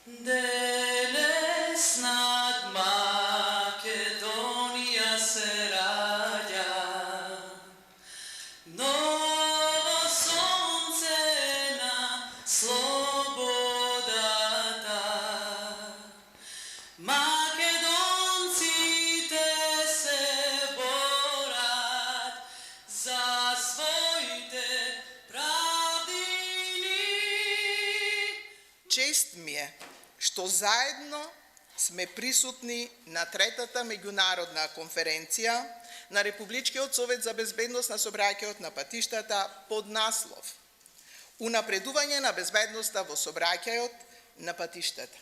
Deles nad Makedonija se rađa, novo sunce na sloboda ta. Makedonci te se borat za svojte pravdini. Čest mi je što zajedno sme prisutni na третата меѓународна конференција на Републичкиот совет за безбедност на сообраќајот на патиштата под наслов Унапредување на безбедноста во сообраќајот на патиштата.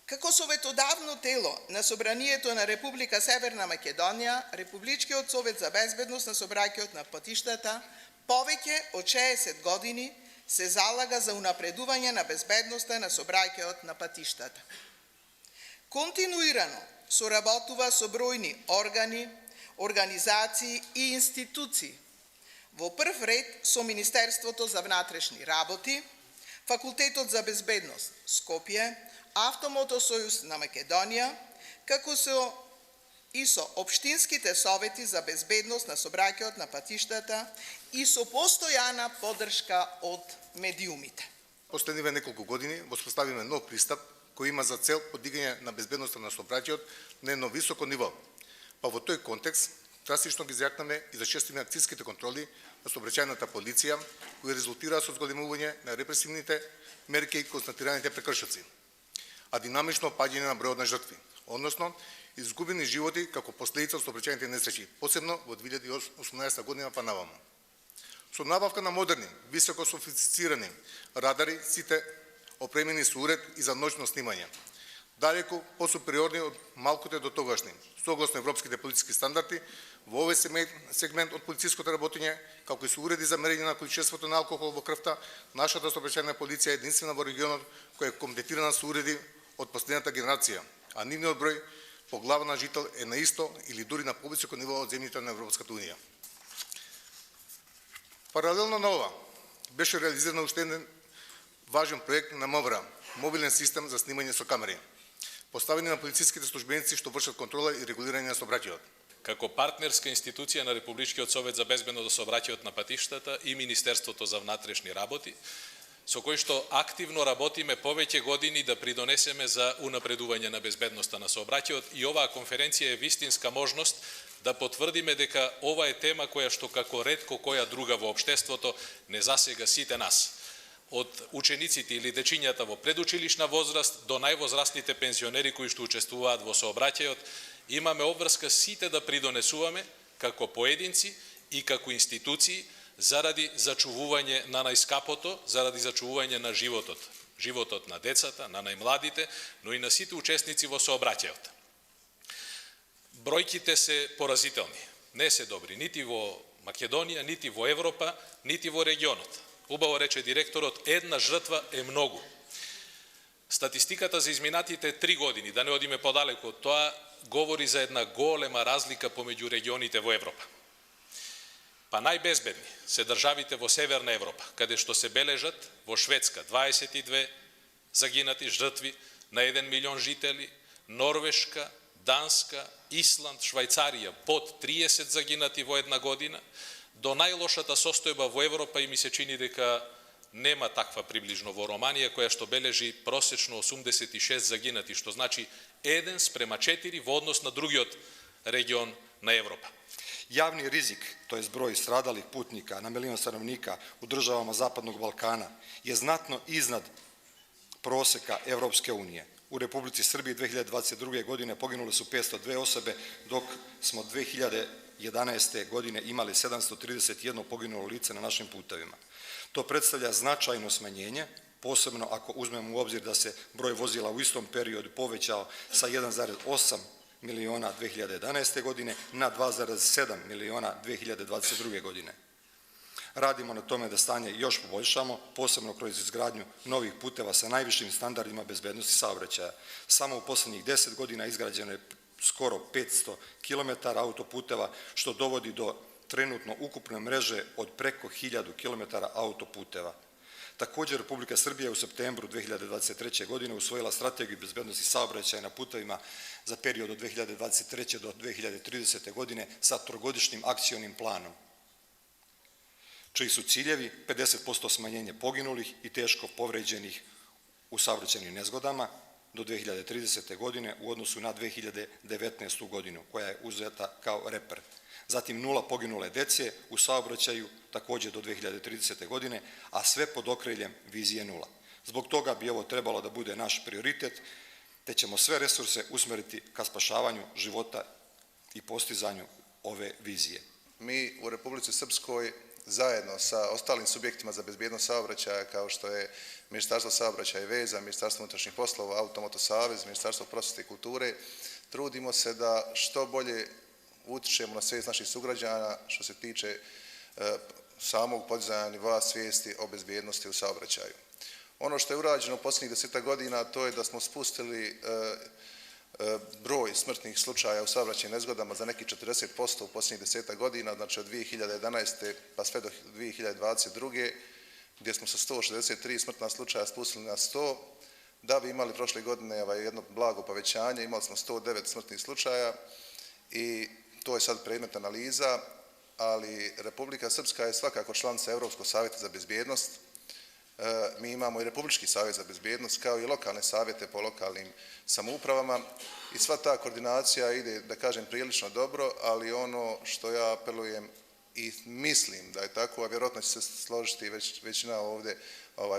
Како советодавно тело на Собранието на Република Северна Македонија, Републичкиот совет за безбедност на сообраќајот на патиштата повеќе од 60 години се залага за унапредување на безбедноста на сообраќајот на патиштата. Континуирано соработува со бројни органи, организации и институции, во прв ред со Министерството за внатрешни работи, Факултетот за безбедност Скопје, Автомотосојуз на Македонија, како и со општинските совети за безбедност на сообраќајот на патиштата и со постојана поддршка од медиумите. Последниве неколку години воспоставиме нов пристап кој има за цел подигање на безбедноста на сообраќајот на едно високо ниво. Па во тој контекст драстично ги зјакнаме и зачестиме акцијските контроли на сообраќајната полиција, кои резултираа со зголемување на репресивните мерки и констатираните прекршоци, а динамично паѓање на бројот на жртви, односно изгубени животи како последица од сообраќајните несреќи, посебно во 2018 година па наваму. Со набавка на модерни, високо софистицирани радари, сите опремени со уред и за ноќно снимање, далеку посупериорни од малките до тогашни, согласно европските полициски стандарди, во овој сегмент од полициското работење, како и со уреди за мерење на количеството на алкохол во крвта, нашата сообраќајна полиција е единствена во регионот која е комплетирана со уреди од последната генерација, а нивниот број по глава на жител е на исто или дури на повисоко ниво од земјите на Европската унија. Паралелно на ова, беше реализиран уште еден важен проект на МВР, мобилен систем за снимање со камери, поставени на полициските службеници што вршат контрола и регулирање на сообраќајот. Како партнерска институција на Републичкиот совет за безбедност на сообраќајот на патиштата и Министерството за внатрешни работи, со кој што активно работиме повеќе години да придонесеме за унапредување на безбедноста на сообраќајот, и оваа конференција е вистинска можност да потврдиме дека ова е тема која што како ретко која друга во општеството не засега сите нас. Од учениците или дечињата во предучилишна возраст до највозрастните пензионери кои што учествуваат во сообраќајот, имаме обврска сите да придонесуваме како поединци и како институции заради зачувување на најскапото, заради зачувување на животот на децата, на најмладите, но и на сите учесници во сообраќајот. Бројките се поразителни, не се добри, нити во Македонија, нити во Европа, нити во регионот. Убаво рече директорот, една жртва е многу. Статистиката за изминатите 3 години, да не одиме подалеку од тоа, говори за една голема разлика помеѓу регионите во Европа. Па најбезбедни се државите во Северна Европа, каде што се бележат во Шведска 22 загинати жртви на 1 милион жители, Норвешка, Данска, Исланд, Швајцарија под 30 загинати во една година, до најлошата состојба во Европа и ми се чини дека нема таква приближно во Романија, која што бележи просечно 86 загинати, што значи 1:4 во однос на другиот регион на Европа. Javni rizik, to je broj stradalih putnika na milion stanovnika u državama Zapadnog Balkana, je znatno iznad proseka Evropske unije. U Republici Srbiji 2022. godine poginule su 502 osobe, dok smo 2011. godine imali 731 poginulo lice na našim putevima. To predstavlja značajno smanjenje, posebno ako uzmemo u obzir da se broj vozila u istom periodu povećao sa 1,8 miliona 2011. godine na 2,7 miliona 2022. godine. Radimo na tome da stanje još poboljšamo, posebno kroz izgradnju novih puteva sa najvišim standardima bezbednosti saobraćaja. Samo u poslednjih 10 godina izgrađeno je skoro 500 km autoputeva, što dovodi do trenutno ukupne mreže od preko 1000 km autoputeva. Također, Republika Srbija u septembru 2023. godine usvojila strategiju bezbednosti saobraćaja na putovima za period od 2023. do 2030. godine sa trogodišnjim akcionim planom, čiji su ciljevi 50% smanjenje poginulih i teško povređenih u saobraćajnim nezgodama do 2030. godine u odnosu na 2019. godinu, koja je uzeta kao reper. Zatim 0 poginule dece u saobraćaju također do 2030. godine, a sve pod okriljem vizije 0. Zbog toga bi ovo trebalo da bude naš prioritet, te ćemo sve resurse usmeriti ka spašavanju života i postizanju ove vizije. Mi u Republici Srpskoj zajedno sa ostalim subjektima za bezbjednost saobraćaja, kao što je Ministarstvo saobraćaja i veza, Ministarstvo unutrašnjih poslova, Automoto savez, Ministarstvo prosvjete i kulture, trudimo se da što bolje utičemo na svijest naših sugrađana što se tiče samog podizanja nivoa svijesti o bezbjednosti u saobraćaju. Ono što je urađeno u posljednjih 10 godina, to je da smo spustili broj smrtnih slučaja u saobraćajnim nezgodama za nekih 40% u posljednjih 10 godina, znači od 2011. pa sve do 2022. gdje smo sa 163 smrtna slučaja spustili na 100, da bi imali prošle godine jedno blago povećanje, imali smo 109 smrtnih slučaja i to je sad predmet analiza, ali Republika Srpska je svakako članica Europskog savjeta za bezbjednost. Mi imamo i Republički savjet za bezbjednost, kao i lokalne savjete po lokalnim samoupravama i sva ta koordinacija ide, da kažem, prilično dobro, ali ono što ja apelujem i mislim da je tako, a vjerojatno će se složiti većina ovdje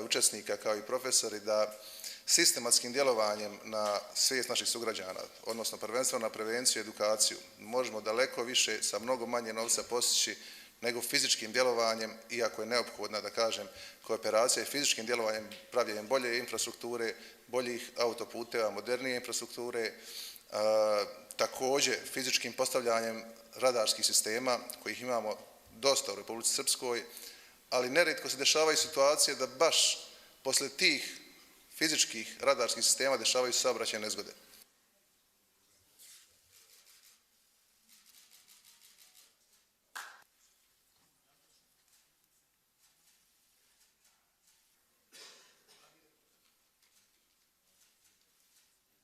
učesnika kao i profesori, da sistematskim djelovanjem na svijest naših sugrađana, odnosno prvenstveno na prevenciju i edukaciju, možemo daleko više sa mnogo manje novca postići nego fizičkim djelovanjem, iako je neophodna, da kažem, kooperacija i fizičkim djelovanjem, pravljenjem bolje infrastrukture, boljih autoputeva, modernije infrastrukture, također fizičkim postavljanjem radarskih sistema, kojih imamo dosta u Republici Srpskoj, ali nerijetko se dešavaju situacije da baš posle tih fizičkih radarskih sistema dešavaju saobraćajne nezgode.